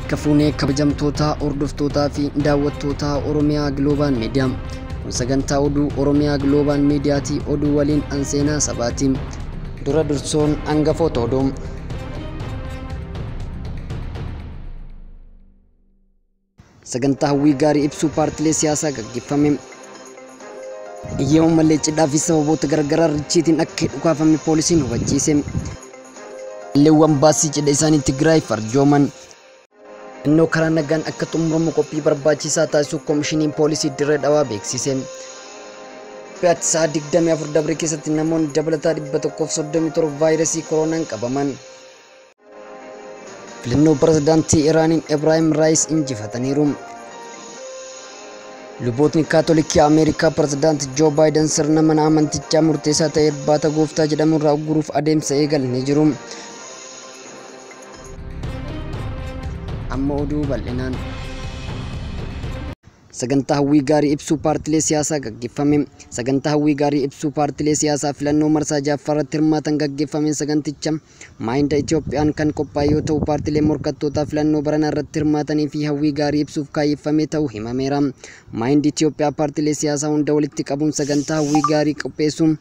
Harka fuunee kabajamtoota hordoftootaa fi daawwattoota Oromiyaa Global Media. Kun sagantaa oduu Oromiyaa Global Mediaati. Oduu waliin anseenaa sabaati. Dura dursoon hangafoota oduu. Sagantaa hawwii gaarii ibsuu paartilee siyaasaa gaggeeffame. Iyyeewwan malee cidhaa fi sababoota garagaraa richiitiin akka dhukaafame poolisiin hubachiise. Leewwan baasii cidha isaanii Tigraay farjooman. Innoo karaa nagaan akka xumuramu qophii barbaachisaa taasisuu koomishiniin poolisii Dirree Dhawaa beeksise. Sa'a 24 dabre keessatti namoonni dabalataa 137 vaayirasii koronaan qabaman. Filannoo pirezidaantii Iraaniin Ibraahim Raayis injifataniiru. Lubootni Kaatolikii Ameerikaa pirezidaantii Joo Baayiden sirna mana amantichaa murteessaa ta'e irbaata gooftaa jedhamu irraa ugguruuf adeemsa eegalanii jiru. Amma oduu bal'inaan. Sagantaa hawwii gaarii ibsuu paartilee siyaasaa gaggeeffame. Sagantaa hawwii gaarii ibsuu paartilee siyaasaa filannoo marsaa ja'affaarratti hirmaatan gaggeeffameen saganticha maayinda Itoophiyaan kan qophaa'e yoo ta'u paartilee morkattootaa filannoo baranaa irratti hirmaatanii fi hawwii gaarii ibsuuf kaayyeffamee ta'uu himameera. Maayindi Itoophiyaa paartilee siyaasaa hunda walitti qabuun sagantaa hawwii gaarii qopheessuun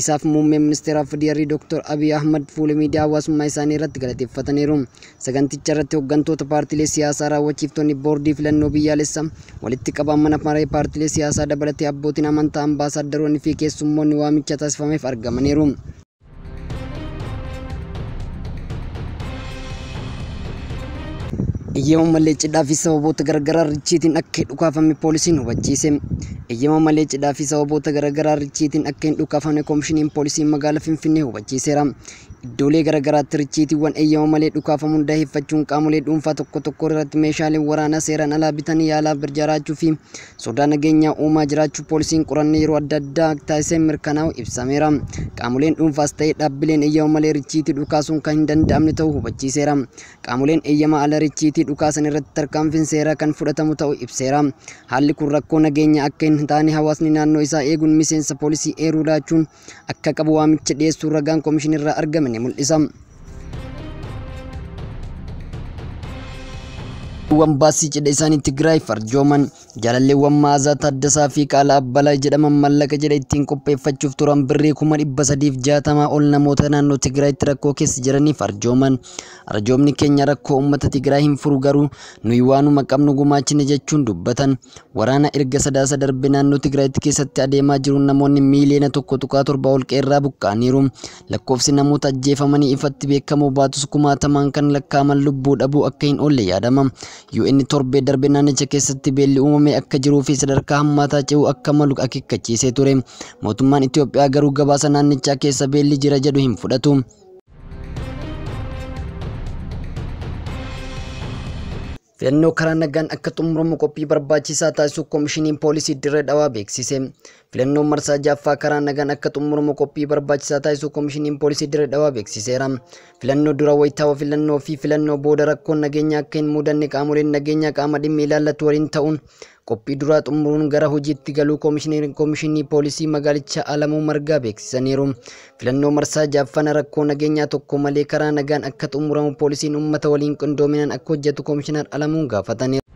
isaaf muummeen ministeera Federaalii Dr. Abiy Ahmad fuula miidiyaa hawaasummaa isaanii irratti galateeffataniiru. Saganticha irratti hooggantoota paartilee siyaasaa raawwachiiftonni boordii filannoo biyyaalessaa walitti qabaan mana maree paartilee siyaasaa dabalatee abbootiin amantaa ambaasaaddoroonni fi keessummoonni waamicha taasifameef argamaniiru. Iyyeewwan malee cidhaa fi sababoota garagaraa richiitiin akka dhukaafame poolisiin hubachiise. Iyyeewwan malee cidhaa fi sababoota garagaraa richiitiin akka hin dhukaafamne koomishiniin poolisii magaalaa Finfinnee hubachiiseera. Iddoolee garagaraatti richiitiiwwan iyyeewwan malee dhukaafamuun daheeffachuun qaamolee dhuunfaa tokko irratti meeshaalee waraanaa seeraan alaa bitanii yaalaa jiraachuu fi sodaa nageenyaa uumaa jiraachuu poolisiin qorannee yeroo adda addaa taasisee mirkanaa'u ibsameera. Qaamoleen dhuunfaas ta'ee dhaabbileen iyyeewwan malee richiitii dhukaasuun kan hin danda'amne ta'uu hubachiiseera. Qaamoleen iyyeewwan ala richiitii dhukaasan irratti tarkaanfiin seeraa kan fudhatamu ta'uu ibseera. Haalli kun rakkoo nageenyaa akka hin taane hawaasni naannoo isaa eeguun miseensa poolisii eeruu laachuun akka qabu waamicha dhiyeessuu ragaan koomishinirraa argame ni mul'isa. Baasii cidha isaanii Tigraay farjooman. Jaalalleewwan Maazaa Taaddasaa fi Qaalaa Abbalaa jedhaman mallaqa cidha ittiin qopheeffachuuf turan birrii 360 ol namoota naannoo Tigraayitti rakkoo keessa jiranii farjooman. Arjoomni keenya rakkoo uummata Tigraay hin furu garuu nuyi waanuma qabnu gumaachine jechuun dubbatan. Waraana erga sadaasa darbe naannoo Tigraayitti keessatti adeemaa jiruun namoonni miiliyoona 1.7 ol qeerraa buqqa'aniiru. Lakkoofsi namoota ajjeefamanii ifatti beekamuu baatus kumaatamaan kan lakkaa'aman lubbuu dhabuu akka hin oolle yaadama. UN torbee darbe naannicha keessatti beelli uumamee akka jiruu fi sadarkaa hammaataa ce'uu akka malu akeekkachiisee ture. Mootummaan Itoophiyaa garuu gabaasa naannichaa keessa beelli jira jedhu hin fudhatu. Filannoo karaa nagaan akka xumuramu qophii barbaachisaa taasisuu koomishiniin poolisii Dirree Dhawaa beeksise. Filannoo marsaa ja'affaa karaa nagaan akka xumuramu qophii barbaachisaa taasisuu koomishiniin poolisii Dirree Dhawaa beeksiseera. Filannoo dura wayitaawaa filannoo fi filannoo booda rakkoon nageenyaa akka hin mudanne qaamoleen nageenyaa qaama dhimmi ilaallatu waliin ta'uun qophii duraa xumuruun gara hojiitti galuu koomishinii poolisii magaalichaa Alamuu Margaa beeksisaniiru. Filannoo marsaa ja'affaan rakkoo nageenyaa tokko malee karaa nagaan akka xumuramu poolisiin uummata waliin qindoominaan akka hojjetu koomishinar Alamuun gaafataniiru.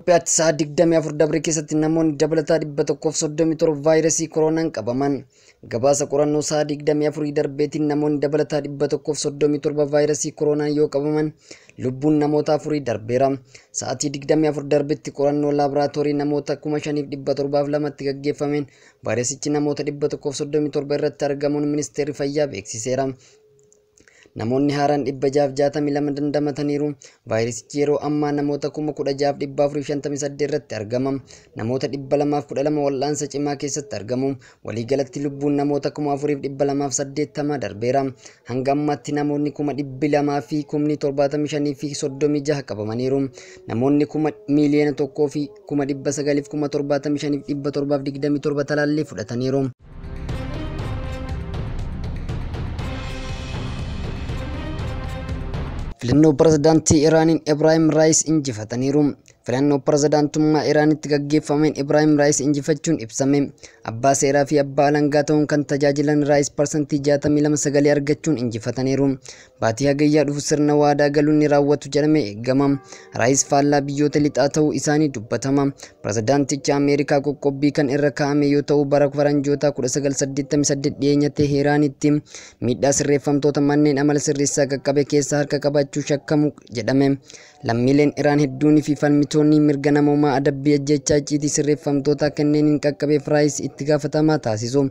Sa'a 24 dabre keessatti namoonni dabalataa 137 vaayirasii koronaan qabaman. Gabaasa qorannoo sa'a 24 darbeetiin namoonni dabalataa 137 vaayirasii koronaan yoo qabaman lubbuun namoota 4 darbeera. Sa'aatii 24 darbetti qorannoo laaboraatoorii namoota 5,702tti gaggeeffameen vaayirasichi namoota 137 irratti argamuun ministeerri fayyaa beeksiseera. Namoonni haaraan 662 dandamataniiru. Vaayirasichi yeroo ammaa namoota 16,458 irratti argama. Namoota 212 wal'aansa cimaa keessatti argamu. Waliigalatti lubbuun namoota 4,280 darbeera. Hanga ammaatti namoonni 275,076 qabamaniiru. Namoonni 1,975,727 talaallii fudhataniiru. Filannoo pirezidaantii Iraaniin Ibraahim Raayis injifataniiru. filannoo pirezidaantummaa Iraanitti gaggeeffameen Ibraahim Raa'is injifachuun ibsame. Abbaa seeraa fi abbaa alangaa ta'uun kan tajaajilan Raa'is parsantii 62 sagalee argachuun injifataniiru. Baatii hagayyaa dhufu sirna waadaa galuun ni raawwatu jedhamee eegama. Raa'is faallaa biyyoota lixaa ta'uu isaanii dubbatama. Pirezidaantichi Ameerikaa qoqqobbii kan irra kaa'ame yoo ta'u bara faranjoota 1988 dhiyeenya Teheeraanitti miidhaa sirreeffamtoota manneen amala sirreessaa qaqqabe keessa harka qabaachuu shakkamu jedhame. Lammiileen Iraan hedduun fi falmitoonni mirga namoomaa adabbii ajjechaa icciitii sirreeffamtoota kanneen hin qaqqabeef Raa'is itti gaafatamaa taasisu.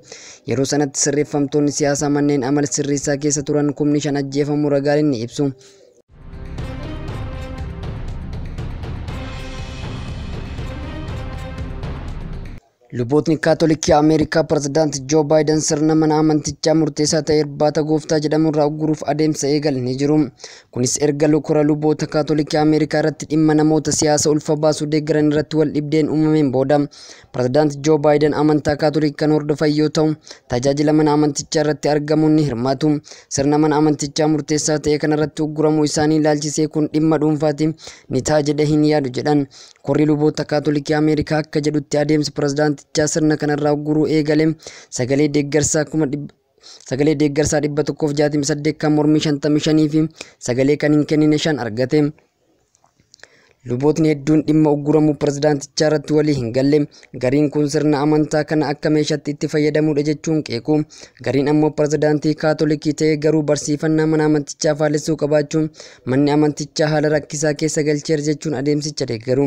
Yeroo sanatti sirreeffamtoonni siyaasaa manneen amala sirreessaa keessa turan 5,000 ajjeefamuu ragaaleen ni ibsu. Lubootni Kaatolikii Ameerikaa pirezidaanti Joo Baayiden sirna mana amantichaa murteessaa ta'e irbaata gooftaa jedhamurraa uguruuf adeemsa eegalanii jiru. Kunis erga kora luboota Kaatolikii Ameerikaa irratti dhimma namoota siyaasa ulfa baasuu deeggaran irratti wal dhibdeen uumameen booda. Pirezidaanti Joo Baayiden amantaa Kaatolikii kan hordofan yoo ta'u, tajaajila mana amantichaa irratti argamuun ni hirmaatu. Sirna mana amantichaa murteessaa ta'e kanarratti uguramuu isaanii ilaalchisee kun dhimma dhuunfaati ni ta'a jedhee hin yaadu jedhan. Korri luboota Kaatolikii Ameerikaa akka jedhutti adeemsi pirezidaantichaa sirna kanarraa uguruu eegale sagalee deeggarsaa 168 kan mormii 55 fi sagalee kan hin kennine 5 argate. Lubootni hedduun dhimma uguramuu pirezidaantichaa irratti walii hin galle. Gariin kun sirna amantaa kana akka meeshaatti itti fayyadamuudha jechuun qeequ. Gariin ammoo pirezidaantii Kaatolikii ta'ee garuu barsiifannaa mana amantichaa faalessuu qabaachuun manni amantichaa haala rakkisaa keessa galcheera jechuun adeemsicha deeggaru.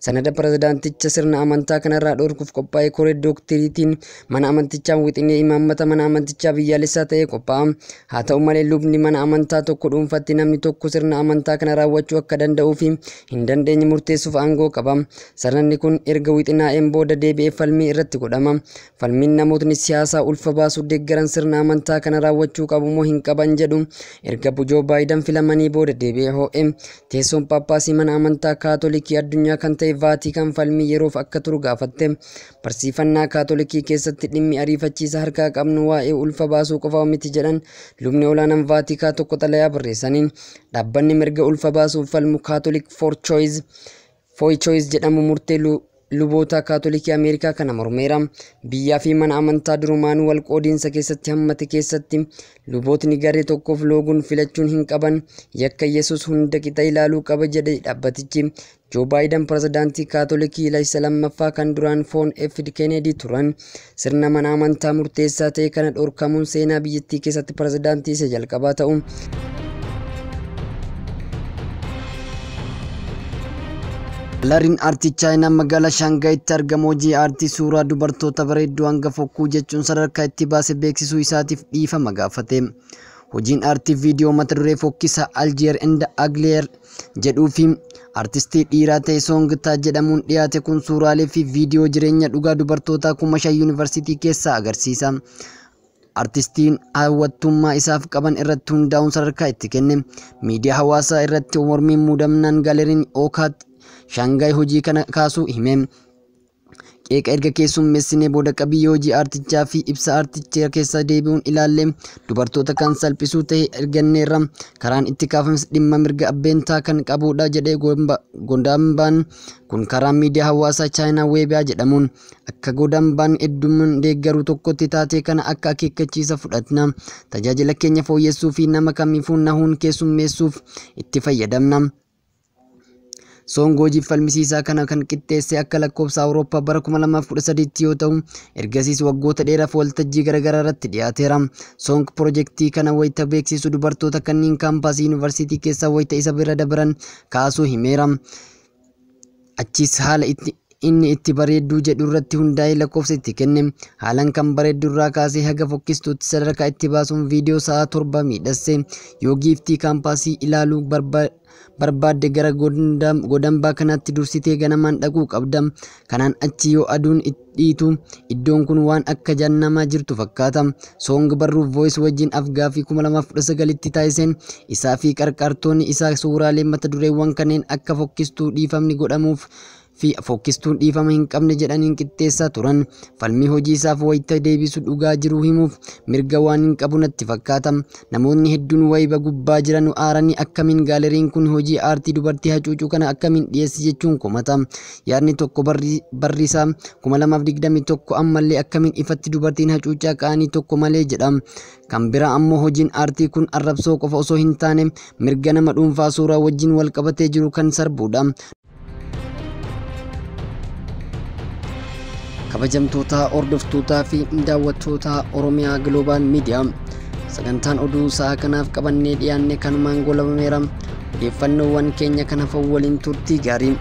Sanada pirezidaanticha sirna amantaa kanarraa dhorkuuf qophaa'e koree dooktiriitiin mana amantichaan wixinee imaammata mana amantichaa biyyaalessaa ta'ee qophaa'a. Haa ta'u malee lubni mana amantaa tokko dhuunfatti namni tokko sirna amantaa kana raawwachuu akka danda'uu fi hin dandeenye murteessuuf aangoo qaba. Sanadni kun erga wixinaa'een booda deebi'ee falmii irratti godhama. Falmiin namootni siyaasaa ulfa baasuu deeggaran sirna amantaa kana raawwachuu qabu moo hin qaban jedhu erga Joo Baayiden filamanii booda deebi'ee ho'e. Teessoon Paappaasii mana amantaa Kaatolikii addunyaa kan ta'e Vaatikaan falmii yeroof akka turu gaafatte. Barsiifannaa Kaatolikii keessatti dhimmi ariifachiisa harkaa qabnu waa'ee ulfa baasuu qofa miti jedhan lubni olaanaan Vaatikaa tokko xalayaa barreessaniin. Dhaabbanni mirga ulfa baasuuf falmu Catholic for Choice jedhamu murtee luboota Kaatolikii Ameerikaa kana mormeera. Biyyaa fi mana amantaa durumaanuu wal qoodiinsa keessatti hammate keessatti lubootni garee tokkoof looguun filachuun hin qaban. Yakka Yesuus hunda qixa ilaaluu qaba jedhe dhaabbatichi. Joo Baayiden pirezidaantii Kaatolikii isa lammaffaa kan duraan John F. Kennedy turan. Sirna mana amantaa murteessaa ta'e kana dhorkamuun seenaa biyyattii keessatti pirezidaantii isa jalqabaa ta'u. Galeriin aartii Chaayinaa magaalaa Shaangaayitti argamu hojii aartii suuraa dubartoota bareedduu hanga fokkuu jechuun sadarkaa itti baase beeksisuu isaatiif dhiifama gaafate. Hojiin aartii viidiyoo mata duree fokkisa Aljeer and Agleer jedhuu fi aartistii dhiiraa ta'e Soongtaa jedhamuun dhiyaate kun suuraalee fi viidiyoo jireenya dhugaa dubartootaa 5,000 yuunivarsiitii keessaa agarsiisa. Artistiin hawwattummaa isaaf qaban irratti hundaa'uun sadarkaa itti kenne. Miidiyaa hawaasaa irratti mormiin muudamnaan galeriin Ookaatti Shaangaay hojii kana kaasuu hime. Qeeqa erga keessummeessinee booda qabiyyee hojii aartichaa fi ibsa aartichaa keessa deebi'uun ilaallee dubartoota kan salphisuu ta'e erganneerra. Karaan itti kaafames dhimma mirga abbeentaa kan qabudha jedhee Godambaan kun karaa miidiyaa hawaasaa Chaayinaa Weebiyaa jedhamuun akka Godambaan hedduun deeggaru tokkotti taatee kana akka akeekkachiisa fudhatna. Tajaajila keenya fooyyessuu fi nama kamiifuu nahuun keessummeessuuf itti fayyadamna. Soongoo hojii falmisiisaa kana kan qixxeesse akka lakkoofsa Awurooppaa bara 2013 yoo ta'u, ergasiis waggoota dheeraaf waltajjii garaagaraa irratti dhiyaateera. Soong piroojeektii kana wayita beeksisu dubartoota kanneen kaampaasii yuunivarsiitii keessaa wayita isa bira dabran kaasuu himeera. Achis haala inni itti bareedduu jedhu irratti hundaa'ee lakkoofsa itti kenne. Haalaan kan bareeddu irraa kaasee haga fokkistuutti sadarkaa itti baasuun viidiyoo sa'a 7 miidhasse. Yoo giiftii kaampaasii ilaaluu barbaadde gara Godambaa kanatti dursitee ganamaan dhaquu qabda. Kanaan achi yoo aduun dhiitu iddoon kun waan akka jannamaa jirtu fakkaata. Soong barruuf voice wajjin afgaaffii 2019tti taasiseen isaa fi qarqaartonni isaa suuraalee mata dureewwan kanneen akka fokkistuu dhiifamni godhamuuf fi fokkistuun dhiifama hin qabne jedhaniin qixxeessaa turan. Falmii hojii isaaf wayita deebisu dhugaa jiru himuuf mirga waan hin qabu natti fakkaata. Namoonni hedduun wayiba gubbaa jiran aaranii akkamiin gaaleriin kun hojii aartii dubartii hacuucuu kana akkamiin dhiyeessi jechuun komata. Yaadni tokko barrisaa 2021 ammallee akkamiin ifatti dubartiin hacuucaa qaanii tokko malee jedha. Kan biraa ammoo hojiin aartii kun arrabsoo qofa osoo hin taane mirga nama dhuunfaa suuraa wajjin wal qabatee jiru kan sarbuudha. Kabajamtoota hordoftootaa fi daawwattoota Oromiyaa Global Media sagantaan oduu sa'a kanaaf qabannee dhiyaanne kanumaan goolabameera. Odeeffannoowwan keenya kanaaf waliin turtii gaarii.